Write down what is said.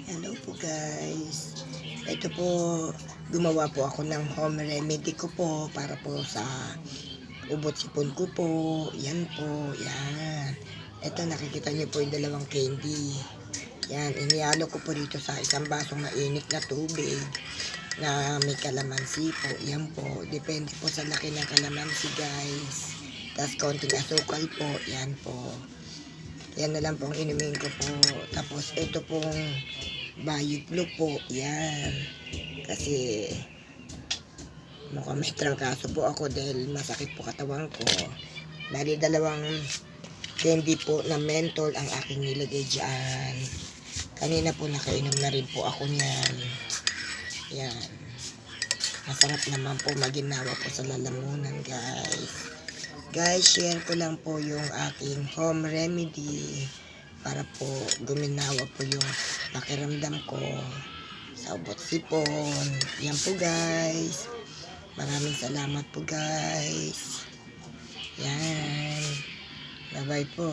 Hello po guys. Ito po, gumawa po ako ng home remedy ko po para po sa ubot sipon ko po. Yan po, yan. Ito nakikita niyo po yung dalawang candy. Yan, inihalo ko po dito sa isang basong mainit na tubig na may kalamansi po. Yan po, depende po sa laki ng kalamansi guys. Tapos konting asukal po, yan po. Yan na lang po ang inumin ko po. Tapos ito pong Bayiglo po. Yan. Kasi mukhang may trangkaso po ako dahil masakit po katawan ko. Bali dalawang candy po na menthol ang aking nilagay dyan. Kanina po nakainom na rin po ako niyan. Yan. Masarap naman po maginawa po sa lalamunan guys. Guys, share ko lang po yung aking home remedy para po guminawa po yung pakiramdam ko sa ubot sipon. Yan po guys. Maraming salamat po guys. Yan. Bye bye po.